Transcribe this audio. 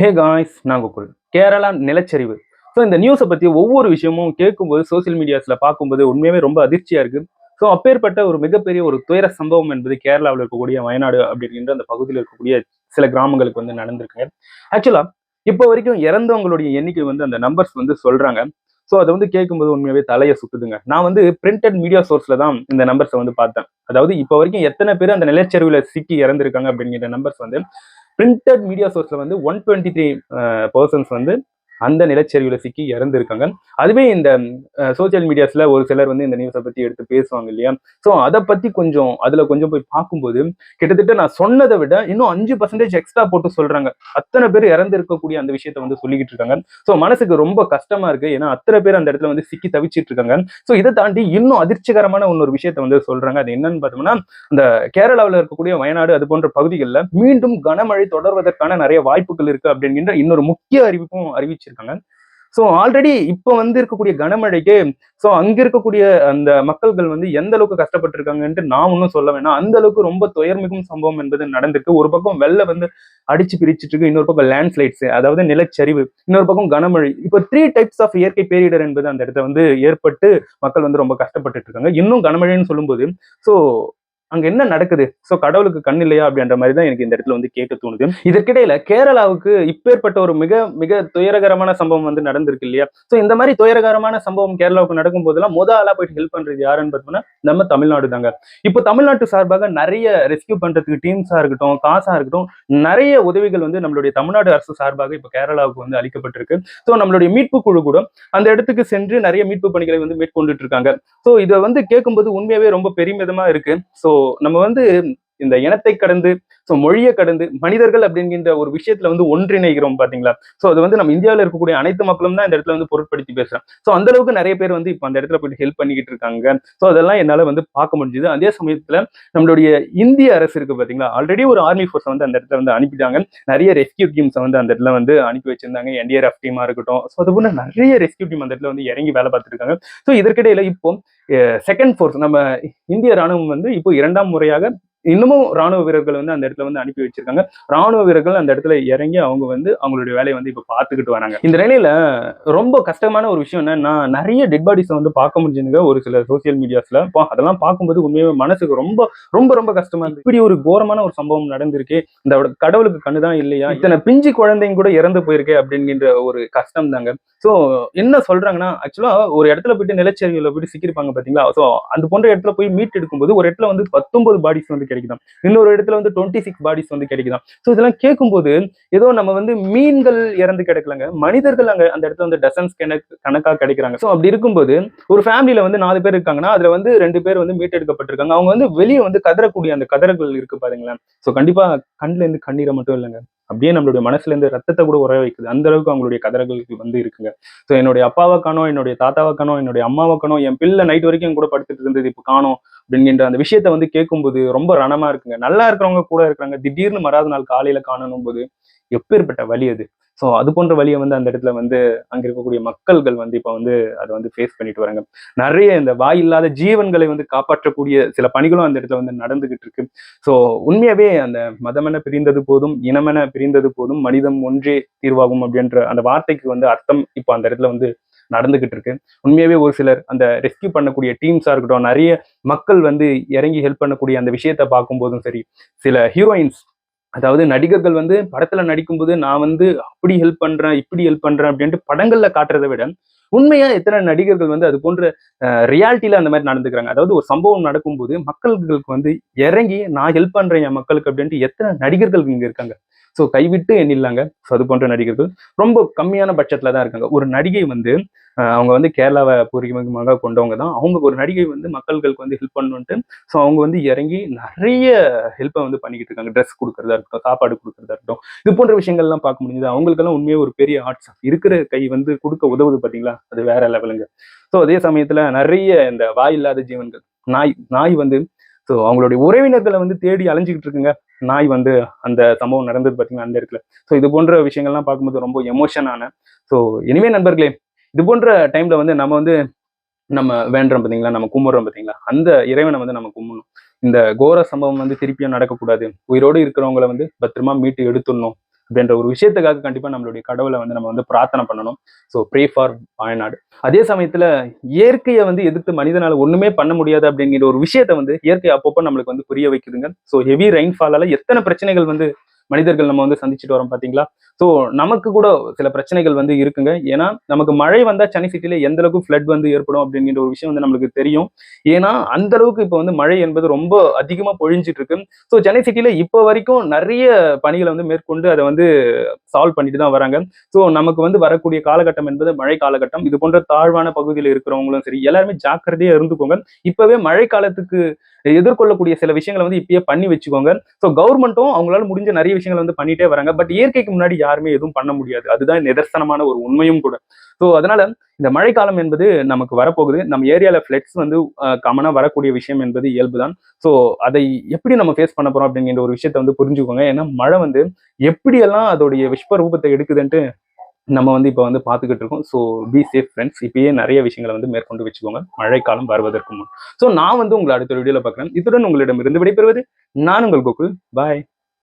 Hey guys, நான் கோகுல். கேரளா நிலச்சரிவு. இந்த நியூஸை பத்தி ஒவ்வொரு விஷயமும் கேட்கும்போது சோசியல் மீடியாஸ்ல பார்க்கும்போது உண்மையாவே ரொம்ப அதிர்ச்சியா இருக்கு. அப்பேற்பட்ட ஒரு மிகப்பெரிய ஒரு துயர சம்பவம் என்பது கேரளாவில் இருக்கக்கூடிய வயநாடு அப்படிங்கிற அந்த பகுதியில் இருக்கக்கூடிய சில கிராமங்களுக்கு வந்து நடந்திருக்குங்க. ஆக்சுவலா இப்போ வரைக்கும் இறந்தவங்களுடைய எண்ணிக்கை வந்து அந்த நம்பர்ஸ் வந்து சொல்றாங்க. அதை வந்து கேட்கும்போது உண்மையாவே தலையை சுத்துதுங்க. நான் வந்து பிரிண்டட் மீடியா சோர்ஸ்ல தான் இந்த நம்பர்ஸை வந்து பார்த்தேன். அதாவது இப்போ வரைக்கும் எத்தனை பேர் அந்த நிலச்சரிவுல சிக்கி இறந்திருக்காங்க அப்படிங்கிற நம்பர்ஸ் வந்து பிரிண்டட் மீடியா சோர்ஸ்ல வந்து 123 பர்சன்ஸ் வந்து அந்த நிலச்சரிவுல சிக்கி இறந்துருக்காங்க. அதுவே இந்த சோசியல் மீடியாஸ்ல ஒரு சிலர் வந்து இந்த நியூஸை பத்தி எடுத்து பேசுவாங்க இல்லையா? அதை பத்தி அதுல கொஞ்சம் போய் பார்க்கும்போது கிட்டத்தட்ட நான் சொன்னதை விட இன்னும் 5% எக்ஸ்ட்ரா போட்டு சொல்றாங்க. அத்தனை பேர் இறந்து இருக்கக்கூடிய அந்த விஷயத்த வந்து சொல்லிக்கிட்டு இருக்காங்க. மனசுக்கு ரொம்ப கஷ்டமா இருக்கு. ஏன்னா அத்தனை பேர் அந்த இடத்துல வந்து சிக்கி தவிச்சிட்டு இருக்காங்க. இதை தாண்டி இன்னும் அதிர்ச்சிகரமான இன்னொரு விஷயத்த வந்து சொல்றாங்க. அது என்னன்னு பார்த்தோம்னா, இந்த கேரளாவில் இருக்கக்கூடிய வயநாடு அது போன்ற பகுதிகளில் மீண்டும் கனமழை தொடர்வதற்கான நிறைய வாய்ப்புகள் இருக்கு அப்படிங்கிற இன்னொரு முக்கிய அறிவிப்பும் அறிவிச்சிருக்காங்க. ஆல்ரெடி இப்ப வந்து இருக்கக்கூடிய கனமழைக்கு அங்க இருக்கக்கூடிய அந்த மக்கள்கள் வந்து எந்த அளவுக்கு கஷ்டப்பட்டிருக்காங்கன்ட்டு நான் ஒன்னும் சொல்ல வேணாம். அந்த அளவுக்கு ரொம்ப துயர்மிகும் சம்பவம் என்பது நடந்திருக்கு. ஒரு பக்கம் வெள்ளம் வந்து அடிச்சு பிரிச்சுட்டு இருக்கு, இன்னொரு பக்கம் லேண்ட்ஸ்லைட்ஸ் அதாவது நிலச்சரிவு, இன்னொரு பக்கம் கனமழை. இப்போ 3 டைப்ஸ் ஆஃப் இயற்கை பேரிடர் என்பது அந்த இடத்துல வந்து ஏற்பட்டு மக்கள் வந்து ரொம்ப கஷ்டப்பட்டு இருக்காங்க. இன்னும் கனமழைன்னு சொல்லும்போது சோ அங்க என்ன நடக்குது? கடவுளுக்கு கண் இல்லையா அப்படின்ற மாதிரி தான் எனக்கு இந்த இடத்துல வந்து கேட்க தோணுது. இதற்கிடையில கேரளாவுக்கு இப்பேற்பட்ட ஒரு மிக மிக துயரகரமான சம்பவம் வந்து நடந்திருக்கு இல்லையா? இந்த மாதிரி துயரகரமான சம்பவம் கேரளாவுக்கு நடக்கும் போதெல்லாம் ஆளா போயிட்டு ஹெல்ப் பண்றது யாருன்னு பார்த்தோம்னா நம்ம தமிழ்நாடு தாங்க. இப்போ தமிழ்நாட்டு சார்பாக நிறைய ரெஸ்கியூ பண்றதுக்கு டீம்ஸா இருக்கட்டும், காசா இருக்கட்டும், நிறைய உதவிகள் வந்து நம்மளுடைய தமிழ்நாடு அரசு சார்பாக இப்போ கேரளாவுக்கு வந்து அளிக்கப்பட்டிருக்கு. நம்மளுடைய மீட்பு குழு கூட அந்த இடத்துக்கு சென்று நிறைய மீட்பு பணிகளை வந்து மேற்கொண்டுட்டு இருக்காங்க. இதை வந்து கேட்கும்போது உண்மையாவே ரொம்ப பெருமிதமா இருக்கு. நம்ம வந்து இந்த இனத்தை கடந்து மொழியை கடந்து மனிதர்கள் அப்படிங்கிற ஒரு விஷயத்துல வந்து ஒன்றிணைகிறோம் பாத்தீங்களா? அது வந்து நம்ம இந்தியாவில் இருக்கக்கூடிய அனைத்து மக்களும் தான் இந்த இடத்துல வந்து பொருட்படுத்தி பேசுறேன். அந்த அளவுக்கு நிறைய பேர் வந்து இப்ப அந்த இடத்துல போயிட்டு ஹெல்ப் பண்ணிக்கிட்டு இருக்காங்க. அதெல்லாம் என்னால வந்து பார்க்க முடிஞ்சுது. அதே சமயத்துல நம்மளுடைய இந்திய அரசு இருக்கு பாத்தீங்களா, ஆல்ரெடி ஒரு ஆர்மி ஃபோர்ஸ் வந்து அந்த இடத்துல வந்து அனுப்பிட்டாங்க. நிறைய ரெஸ்கியூ டீம்ஸ் வந்து அந்த இடத்துல வந்து அனுப்பி வச்சிருந்தாங்க. என்டிஆர்எஃப் டீமா இருக்கட்டும், அது போல நிறைய ரெஸ்கியூ டீம் அந்த இடத்துல வந்து இறங்கி வேலை பார்த்துட்டு இருக்காங்க. இதற்கிடையில இப்போ செகண்ட் ஃபோர்ஸ் நம்ம இந்திய ராணுவம் வந்து இப்போ 2ஆம் முறையாக இன்னமும் ராணுவ வீரர்கள் வந்து அந்த இடத்துல வந்து அனுப்பி வச்சிருக்காங்க. ராணுவ வீரர்கள் அந்த இடத்துல இறங்கி அவங்க வந்து அவங்களுடைய வேலையை வந்து இப்ப பார்த்துக்கிட்டு வராங்க. இந்த நிலையில ரொம்ப கஷ்டமான ஒரு விஷயம் என்னன்னா, நிறைய டெட் பாடிஸை வந்து பார்க்க முடிஞ்சுங்க ஒரு சில சோசியல் மீடியாஸ்ல. அதெல்லாம் பார்க்கும்போது உண்மையாவே மனசுக்கு ரொம்ப ரொம்ப ரொம்ப கஷ்டமா இருக்கு. இப்படி ஒரு கோரமான ஒரு சம்பவம் நடந்திருக்கு. இந்த கடவுளுக்கு கண்ணுதான் இல்லையா, இத்தனை பிஞ்சு குழந்தைங்க கூட இறந்து போயிருக்கு அப்படிங்கிற ஒரு கஷ்டம் தாங்க. என்ன சொல்றாங்கன்னா, ஆக்சுவலா ஒரு இடத்துல போயிட்டு நிலச்சரிவுல போயிட்டு சிக்கிருப்பாங்க பாத்தீங்களா? அது போன்ற இடத்துல போய் மீட் எடுக்கும்போது ஒரு இடத்துல வந்து 19 பாடிஸ் வந்து கிடைக்குதாம். இன்னொரு இடத்துல வந்து 26 பாடிஸ் வந்து கிடைக்குதாம். இதெல்லாம் கேட்கும்போது ஏதோ நம்ம வந்து மீன்கள் இறந்து கிடக்கலங்க, மனிதர்கள் அங்க அந்த இடத்துல வந்து டசன்ஸ் கணக்கா கிடைக்கிறாங்க. அப்படி இருக்கும்போது ஒரு ஃபேமிலியில வந்து 4 பேர் இருக்காங்கன்னா அதுல வந்து 2 பேர் வந்து மீட்டெடுக்கப்பட்டிருக்காங்க. அவங்க வந்து வெளியே வந்து கதறக்கூடிய அந்த கதறல்கள் இருக்கு பாருங்களேன். கண்டிப்பா கண்ணுல இருந்து கண்ணீரை மட்டும் இல்லைங்க, அப்படியே நம்மளுடைய மனசுல இருந்து ரத்தத்தை கூட உற வைக்குது. அந்த அளவுக்கு அவங்களுடைய கதறல்கள் வந்து இருக்குங்க. என்னுடைய அப்பாவை காணோம், என்னுடைய தாத்தாவை காணோம், என்னுடைய அம்மாவை காணோம், என் பிள்ளை நைட் வரைக்கும் என் கூட படுத்துட்டு இருந்தது இப்ப காணோம் அப்படிங்கிற அந்த விஷயத்த வந்து கேட்கும்போது ரொம்ப ரணமா இருக்குங்க. நல்லா இருக்கிறவங்க கூட இருக்கிறாங்க, திடீர்னு மறாத நாள் காலையில காணணும் போது எப்பேற்பட்ட வலி அது. அது போன்ற வழியை வந்து அந்த இடத்துல வந்து அங்க இருக்கக்கூடிய மக்கள்கள் வந்து இப்ப வந்து அதை வந்து ஃபேஸ் பண்ணிட்டு வராங்க. நிறைய இந்த வாய் இல்லாத ஜீவன்களை வந்து காப்பாற்றக்கூடிய சில பணிகளும் அந்த இடத்துல வந்து நடந்துகிட்டு இருக்கு. உண்மையாவே அந்த மதமென பிரிந்தது போதும், இனமென பிரிந்தது போதும், மனிதம் ஒன்றே தீர்வாகும் அப்படின்ற அந்த வார்த்தைக்கு வந்து அர்த்தம் இப்போ அந்த இடத்துல வந்து நடந்துகிட்டு இருக்கு. உண்மையாவே ஒரு சிலர் அந்த ரெஸ்கியூ பண்ணக்கூடிய டீம்ஸா இருக்கட்டும், நிறைய மக்கள் வந்து இறங்கி ஹெல்ப் பண்ணக்கூடிய அந்த விஷயத்த பார்க்கும் போதும் சரி, சில ஹீரோயின்ஸ் அதாவது நடிகர்கள் வந்து படத்துல நடிக்கும்போது நான் வந்து அப்படி ஹெல்ப் பண்றேன், இப்படி ஹெல்ப் பண்றேன் அப்படின்ட்டு படங்கள்ல காட்டுறதை விட உண்மையா எத்தனை நடிகர்கள் வந்து அது போன்ற ரியாலிட்டியில அந்த மாதிரி நடந்துக்கிறாங்க. அதாவது ஒரு சம்பவம் நடக்கும்போது மக்களுக்கு வந்து இறங்கி நான் ஹெல்ப் பண்றேன் என் மக்களுக்கு அப்படின்ட்டு எத்தனை நடிகர்கள் இங்க இருக்காங்க. கைவிட்டு எண்ணிடலாங்க. அது போன்ற நடிகர்கள் ரொம்ப கம்மியான பட்சத்துல தான் இருக்காங்க. ஒரு நடிகை வந்து அவங்க வந்து கேரளாவை பூர்வீகமாக கொண்டவங்க தான். அவங்க ஒரு நடிகை வந்து மக்களுக்கு வந்து ஹெல்ப் பண்ணணுன்ட்டு அவங்க வந்து இறங்கி நிறைய ஹெல்ப்பை வந்து பண்ணிக்கிட்டு இருக்காங்க. ட்ரெஸ் கொடுக்கறதா இருக்கட்டும், சாப்பாடு கொடுக்கறதா இருக்கட்டும், இது போன்ற விஷயங்கள்லாம் பார்க்க முடியுது. அவங்களுக்கெல்லாம் உண்மையே ஒரு பெரிய ஆர்ட்ஸ் இருக்கிற கை வந்து கொடுக்க உதவுது பாத்தீங்களா, அது வேற லெவலுங்க. அதே சமயத்துல நிறைய இந்த வாய் இல்லாத ஜீவன்கள், நாய் நாய் வந்து அவங்களுடைய உறவினர்களை வந்து தேடி அலைஞ்சுக்கிட்டு இருக்குங்க. நாய் வந்து அந்த சம்பவம் நடந்தது பாத்தீங்கன்னா அந்த இடத்துல. இது போன்ற விஷயங்கள்லாம் பார்க்கும்போது ரொம்ப எமோஷனான. இனிமே நண்பர்களே, இது போன்ற டைம்ல வந்து நம்ம வேண்டுறோம் பாத்தீங்களா, நம்ம கும்பிடுறோம் பாத்தீங்களா, அந்த இறைவனை வந்து நம்ம கும்பிடணும். இந்த கோர சம்பவம் வந்து திருப்பியும் நடக்கக்கூடாது. உயிரோடு இருக்கிறவங்களை வந்து பத்திரமா மீட்டு எடுத்துடணும் அப்படின்ற ஒரு விஷயத்துக்காக கண்டிப்பா நம்மளுடைய கடவுளை வந்து நம்ம வந்து பிரார்த்தனை பண்ணணும். So pray for Wayanad. அதே சமயத்துல இயற்கையை வந்து எதிர்த்து மனிதனால ஒண்ணுமே பண்ண முடியாது அப்படிங்கிற ஒரு விஷயத்த வந்து இயற்கை அப்பப்போ நம்மளுக்கு வந்து புரிய வைக்குதுங்க. ஸோ ஹெவி ரெயின்ஃபாலால எத்தனை பிரச்சனைகள் வந்து மனிதர்கள் நம்ம வந்து சந்திச்சுட்டு வரோம் பாத்தீங்களா? ஸோ நமக்கு கூட சில பிரச்சனைகள் வந்து இருக்குங்க. ஏன்னா நமக்கு மழை வந்தா சென்னை சிட்டில எந்த அளவுக்கு ஃப்ளட் வந்து ஏற்படும் அப்படிங்கிற ஒரு விஷயம் வந்து நம்மளுக்கு தெரியும். ஏன்னா அந்த அளவுக்கு இப்போ வந்து மழை என்பது ரொம்ப அதிகமா பொழிஞ்சிட்டு இருக்கு. ஸோ சென்னை சிட்டில இப்போ வரைக்கும் நிறைய பணிகளை வந்து மேற்கொண்டு அதை வந்து சால்வ் பண்ணிட்டு தான் வராங்க. ஸோ நமக்கு வந்து வரக்கூடிய காலகட்டம் என்பது மழை காலகட்டம். இது போன்ற தாழ்வான பகுதியில் இருக்கிறவங்களும் சரி, எல்லாருமே ஜாக்கிரதையா இருந்துக்கோங்க. இப்பவே மழை காலத்துக்கு எதிர்கொள்ளக்கூடிய சில விஷயங்களை வந்து இப்பயே பண்ணி வச்சுக்கோங்க. ஸோ கவர்மெண்ட்டும் அவங்களால முடிஞ்ச நிறைய விஷயங்கள் வந்து பண்ணிட்டே வராங்க. பட் இயற்கைக்கு முன்னாடி யாருமே எதுவும் பண்ண முடியாது. அதுதான் நிதர்சனமான ஒரு உண்மையும் கூட. ஸோ அதனால இந்த மழைக்காலம் என்பது நமக்கு வரப்போகுது. நம்ம ஏரியால ஃப்ளட்ஸ் வந்து காமனா வரக்கூடிய விஷயம் என்பது இயல்புதான். ஸோ அதை எப்படி நம்ம ஃபேஸ் பண்ண போறோம் அப்படிங்கிற ஒரு விஷயத்த வந்து புரிஞ்சுக்கோங்க. ஏன்னா மழை வந்து எப்படியெல்லாம் அதோடைய விஸ்வரூபத்தை எடுக்குதுன்ட்டு நம்ம வந்து இப்ப வந்து பார்த்துக்கிட்டு இருக்கோம். So be safe friends. இப்பயே நிறைய விஷயங்கள வந்து மேற்கொண்டு வச்சுக்கோங்க. மழைக்காலம் வருவதற்கு முன். ஸோ நான் வந்து உங்கள அடுத்த வீடியோல பார்க்குறேன். இத்துடன் உங்களிடமிருந்து விடைபெறுவது நான் உங்கள் கோகுல். பாய்.